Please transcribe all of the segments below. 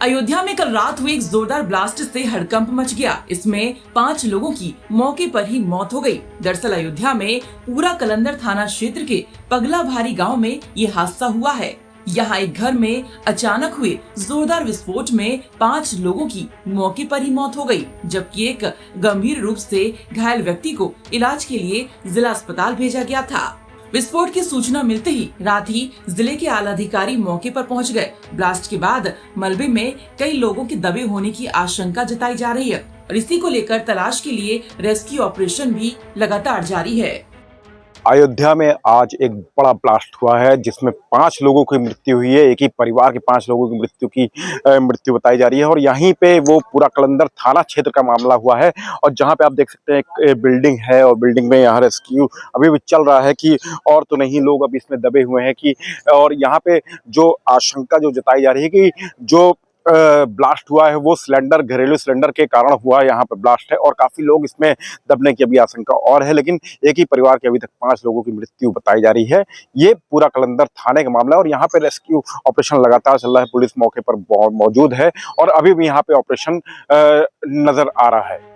अयोध्या में कल रात हुए एक जोरदार ब्लास्ट से हड़कंप मच गया। इसमें 5 लोगों की मौके पर ही मौत हो गई। दरअसल अयोध्या में पूरा कलंदर थाना क्षेत्र के पगला भारी गांव में ये हादसा हुआ है। यहाँ एक घर में अचानक हुए जोरदार विस्फोट में 5 लोगों की मौके पर ही मौत हो गई, जबकि एक गंभीर रूप से घायल व्यक्ति को इलाज के लिए जिला अस्पताल भेजा गया था। विस्फोट की सूचना मिलते ही रात ही जिले के आला अधिकारी मौके पर पहुंच गए। ब्लास्ट के बाद मलबे में कई लोगों के दबे होने की आशंका जताई जा रही है और इसी को लेकर तलाश के लिए रेस्क्यू ऑपरेशन भी लगातार जारी है। अयोध्या में आज एक बड़ा ब्लास्ट हुआ है जिसमें 5 लोगों की मृत्यु हुई है। एक ही परिवार के 5 लोगों की मृत्यु बताई जा रही है और यहीं पे वो पूरा कलंदर थाना क्षेत्र का मामला हुआ है। और जहां पे आप देख सकते हैं एक बिल्डिंग है और बिल्डिंग में यहाँ रेस्क्यू अभी भी चल रहा है कि और तो नहीं लोग अभी इसमें दबे हुए हैं कि और यहाँ पे जो आशंका जो जताई जा रही है कि जो ब्लास्ट हुआ है वो घरेलू सिलेंडर के कारण हुआ। यहाँ पे ब्लास्ट है और काफी लोग इसमें दबने की अभी आशंका और है, लेकिन एक ही परिवार के अभी तक 5 लोगों की मृत्यु बताई जा रही है। ये पूरा कलंदर थाने का मामला है और यहाँ पे रेस्क्यू ऑपरेशन लगातार चल रहा है। पुलिस मौके पर मौजूद है और अभी भी यहाँ पे ऑपरेशन नजर आ रहा है।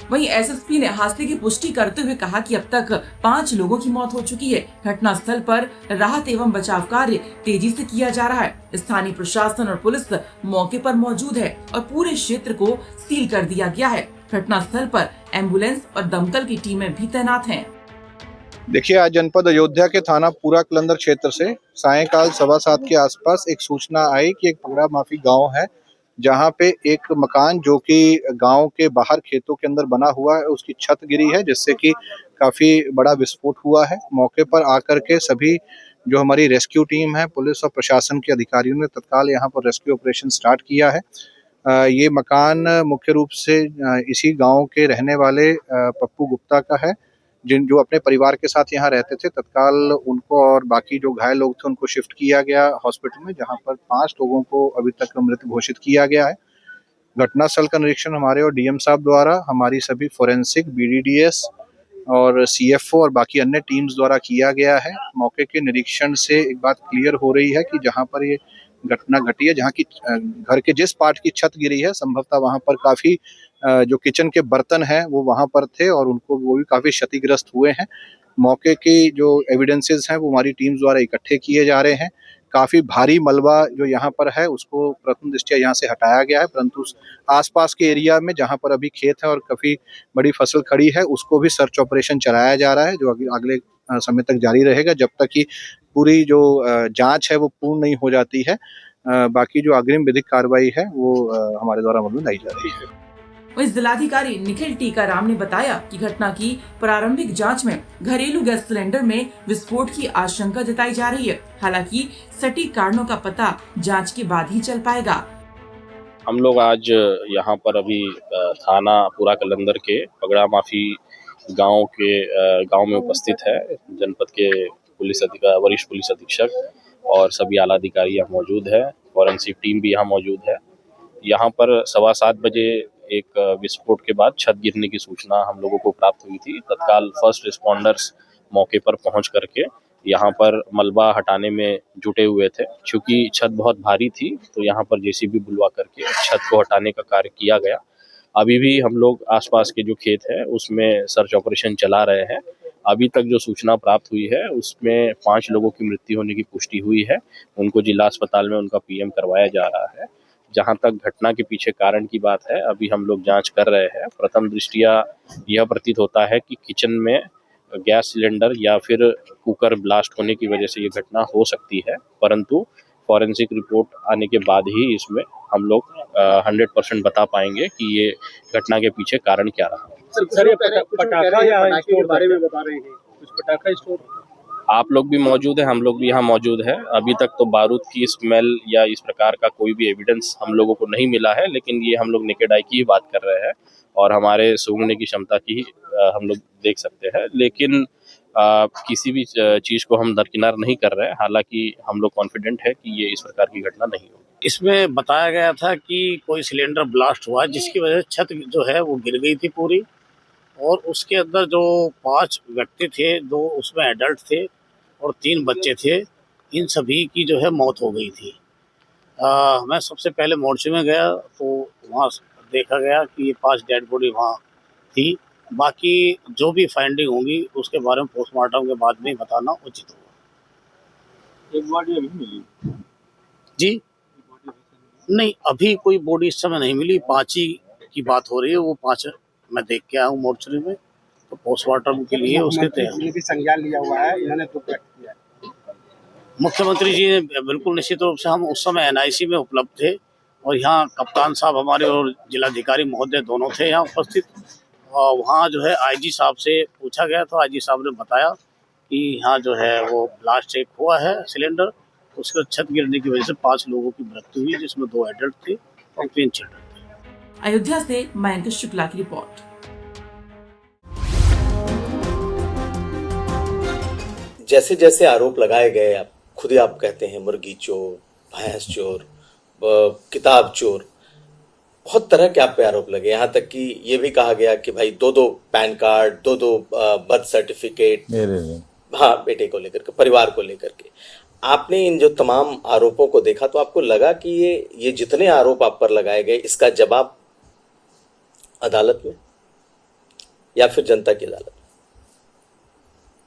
वहीं एसएसपी ने हादसे की पुष्टि करते हुए कहा कि अब तक 5 लोगों की मौत हो चुकी है। घटना स्थल पर राहत एवं बचाव कार्य तेजी से किया जा रहा है। स्थानीय प्रशासन और पुलिस मौके पर मौजूद है और पूरे क्षेत्र को सील कर दिया गया है। घटना स्थल पर एम्बुलेंस और दमकल की टीमें भी तैनात हैं। देखिए, आज जनपद अयोध्या के थाना पूरा कलंदर क्षेत्र से सायंकाल 7:15 के आसपास एक सूचना आई कि एक पगड़ा माफी गाँव है जहाँ पे एक मकान जो कि गांव के बाहर खेतों के अंदर बना हुआ है, उसकी छत गिरी है जिससे कि काफी बड़ा विस्फोट हुआ है। मौके पर आकर के सभी जो हमारी रेस्क्यू टीम है, पुलिस और प्रशासन के अधिकारियों ने तत्काल यहाँ पर रेस्क्यू ऑपरेशन स्टार्ट किया है। ये मकान मुख्य रूप से इसी गांव के रहने वाले पप्पू गुप्ता का है, जो अपने परिवार के साथ यहाँ रहते थे। तत्काल उनको और बाकी जो घायल लोग थे उनको शिफ्ट किया गया हॉस्पिटल में, जहाँ पर 5 लोगों को अभी तक मृत घोषित किया गया है। घटनास्थल का निरीक्षण हमारे और डीएम साहब द्वारा, हमारी सभी फोरेंसिक, बीडीडीएस और सीएफओ और बाकी अन्य टीम्स द्वारा किया गया है। मौके के निरीक्षण से एक बात क्लियर हो रही है कि जहाँ पर ये घटना घटी है, जहाँ की घर के जिस पार्ट की छत गिरी है, संभवतः वहाँ पर काफी जो किचन के बर्तन हैं वो वहाँ पर थे और वो भी काफी क्षतिग्रस्त हुए हैं। मौके की जो एविडेंसेस हैं वो हमारी टीम्स द्वारा इकट्ठे किए जा रहे हैं। काफी भारी मलबा जो यहाँ पर है उसको प्रथम दृष्टया यहाँ से हटाया गया है, परंतु आसपास के एरिया में जहाँ पर अभी खेत है और काफी बड़ी फसल खड़ी है उसको भी सर्च ऑपरेशन चलाया जा रहा है, जो अगले समय तक जारी रहेगा जब तक कि पूरी जो जांच है वो पूर्ण नहीं हो जाती है। बाकी जो अग्रिम विधिक कार्रवाई है वो हमारे द्वारा अमल में लाई जा रही है। वहीं जिलाधिकारी निखिल टीकाराम ने बताया कि घटना की प्रारंभिक जांच में घरेलू गैस सिलेंडर में विस्फोट की आशंका जताई जा रही है। हालांकि सटीक कारणों का पता जांच के बाद ही चल पाएगा। हम लोग आज यहाँ पर अभी थाना पूरा कलंदर के पगड़ा माफी गांव में उपस्थित है। जनपद के वरिष्ठ पुलिस अधीक्षक और सभी आला अधिकारी यहाँ मौजूद है। फॉरेंसिक टीम भी यहाँ मौजूद है। यहाँ पर 7:15 बजे एक विस्फोट के बाद छत गिरने की सूचना हम लोगों को प्राप्त हुई थी। तत्काल फर्स्ट रिस्पॉन्डर्स मौके पर पहुंच करके यहाँ पर मलबा हटाने में जुटे हुए थे। चूंकि छत बहुत भारी थी तो यहाँ पर जेसीबी बुलवा करके छत को हटाने का कार्य किया गया। अभी भी हम लोग आसपास के जो खेत है उसमें सर्च ऑपरेशन चला रहे हैं। अभी तक जो सूचना प्राप्त हुई है उसमें 5 लोगों की मृत्यु होने की पुष्टि हुई है। उनको जिला अस्पताल में उनका पीएम करवाया जा रहा है। जहां तक घटना के पीछे कारण की बात है, अभी हम लोग जांच कर रहे हैं। प्रथम दृष्टिया यह प्रतीत होता है कि किचन में गैस सिलेंडर या फिर कुकर ब्लास्ट होने की वजह से ये घटना हो सकती है, परंतु फॉरेंसिक रिपोर्ट आने के बाद ही इसमें हम लोग 100% बता पाएंगे कि ये घटना के पीछे कारण क्या रहा। सर, ये पटाखा या स्टोर बारे में बता रहे हैं, कुछ पटाखा स्टोर। आप लोग भी मौजूद है, हम लोग भी यहाँ मौजूद है। अभी तक तो बारूद की स्मेल या इस प्रकार का कोई भी एविडेंस हम लोगों को नहीं मिला है, लेकिन ये हम लोग नेकेड आई की ही बात कर रहे हैं और हमारे सूंघने की क्षमता की हम लोग देख सकते हैं। लेकिन किसी भी चीज़ को हम दरकिनार नहीं कर रहे हैं। हालांकि हम लोग कॉन्फिडेंट है कि ये इस प्रकार की घटना नहीं होगी। इसमें बताया गया था कि कोई सिलेंडर ब्लास्ट हुआ जिसकी वजह से छत जो है वो गिर गई थी पूरी, और उसके अंदर जो 5 व्यक्ति थे, 2 उसमें एडल्ट थे और 3 बच्चे थे। इन सभी की जो है मौत हो गई थी। मैं सबसे पहले मोर्चे में गया तो वहाँ देखा गया कि ये 5 डेड बॉडी वहाँ थी। बाकी जो भी फाइंडिंग होंगी उसके बारे में पोस्टमार्टम के बाद में ही बताना उचित होगा। एक बॉडी अभी मिली जी नहीं, अभी कोई बॉडी इस समय नहीं मिली। 5 ही की बात हो रही है, वो 5 मैं देख के आया हूँ मोर्चरी में, तो पोस्टमार्टम के लिए उसके तैयार। भी संज्ञान लिया हुआ है, इन्होंने दुख व्यक्त किया है। मुख्यमंत्री जी ने बिल्कुल निश्चित रूप से, हम उस समय NIC में उपलब्ध थे और यहाँ कप्तान साहब हमारे और जिलाधिकारी महोदय दोनों थे यहाँ उपस्थित। और वहाँ जो है IG साहब से पूछा गया तो IG साहब ने बताया कि यहाँ जो है वो ब्लास्ट एक हुआ है सिलेंडर, उसके छत गिरने की वजह से 5 लोगों की मृत्यु हुई, जिसमें 2 एडल्ट थे और 3 चिल्ड्रन थे। अयोध्या से मयंक शुक्ला की रिपोर्ट। जैसे जैसे आरोप लगाए गए, आप खुद ही आप कहते हैं मुर्गी चोर, भैंस चोर, किताब चोर, बहुत तरह के आप पे आरोप लगे। यहाँ तक कि ये भी कहा गया कि भाई 2-2 पैन कार्ड, 2-2 बर्थ सर्टिफिकेट, हाँ, बेटे को लेकर के, परिवार को लेकर के। आपने इन जो तमाम आरोपों को देखा तो आपको लगा कि ये जितने आरोप आप पर लगाए गए, इसका जवाब अदालत में या फिर जनता की अदालत में?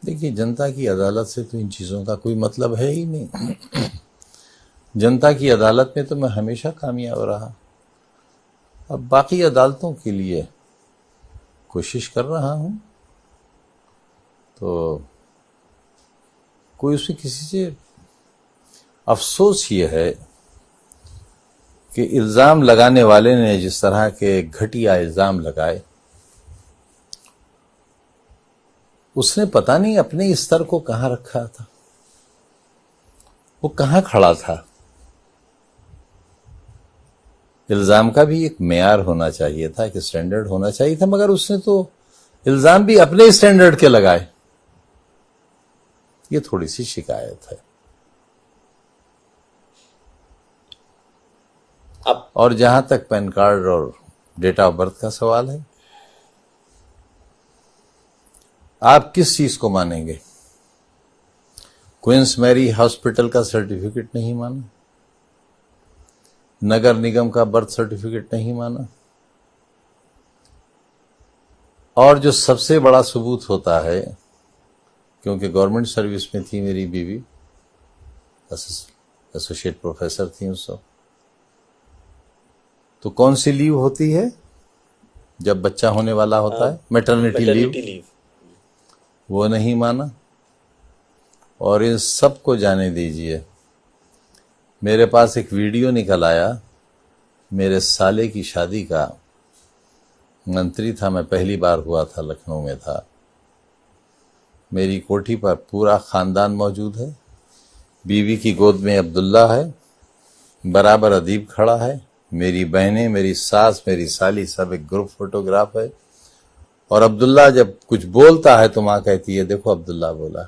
देखिए, जनता की अदालत से तो इन चीज़ों का कोई मतलब है ही नहीं। जनता की अदालत में तो मैं हमेशा कामयाब रहा। अब बाकी अदालतों के लिए कोशिश कर रहा हूं, तो कोई उसमें किसी से अफसोस ये है कि इल्ज़ाम लगाने वाले ने जिस तरह के घटिया इल्ज़ाम लगाए, उसने पता नहीं अपने स्तर को कहाँ रखा था, वो कहाँ खड़ा था। इल्ज़ाम का भी एक मेयार होना चाहिए था, एक स्टैंडर्ड होना चाहिए था, मगर उसने तो इल्ज़ाम भी अपने स्टैंडर्ड के लगाए। ये थोड़ी सी शिकायत है। अब और जहां तक पैन कार्ड और डेट ऑफ बर्थ का सवाल है, आप किस चीज को मानेंगे? क्वींस मैरी हॉस्पिटल का सर्टिफिकेट नहीं माना, नगर निगम का बर्थ सर्टिफिकेट नहीं माना, और जो सबसे बड़ा सबूत होता है, क्योंकि गवर्नमेंट सर्विस में थी मेरी बीवी, एसोसिएट प्रोफेसर थी उस वक्त, तो कौन सी लीव होती है जब बच्चा होने वाला होता है? Maternity leave. वो नहीं माना। और इन सब को जाने दीजिए, मेरे पास एक वीडियो निकल आया, मेरे साले की शादी का, मंत्री था मैं, पहली बार हुआ था, लखनऊ में था। मेरी कोठी पर पूरा खानदान मौजूद है, बीवी की गोद में अब्दुल्ला है, बराबर अदीब खड़ा है, मेरी बहनें, मेरी सास, मेरी साली, सब एक ग्रुप फोटोग्राफ है। और अब्दुल्ला जब कुछ बोलता है तो माँ कहती है, देखो अब्दुल्ला बोला।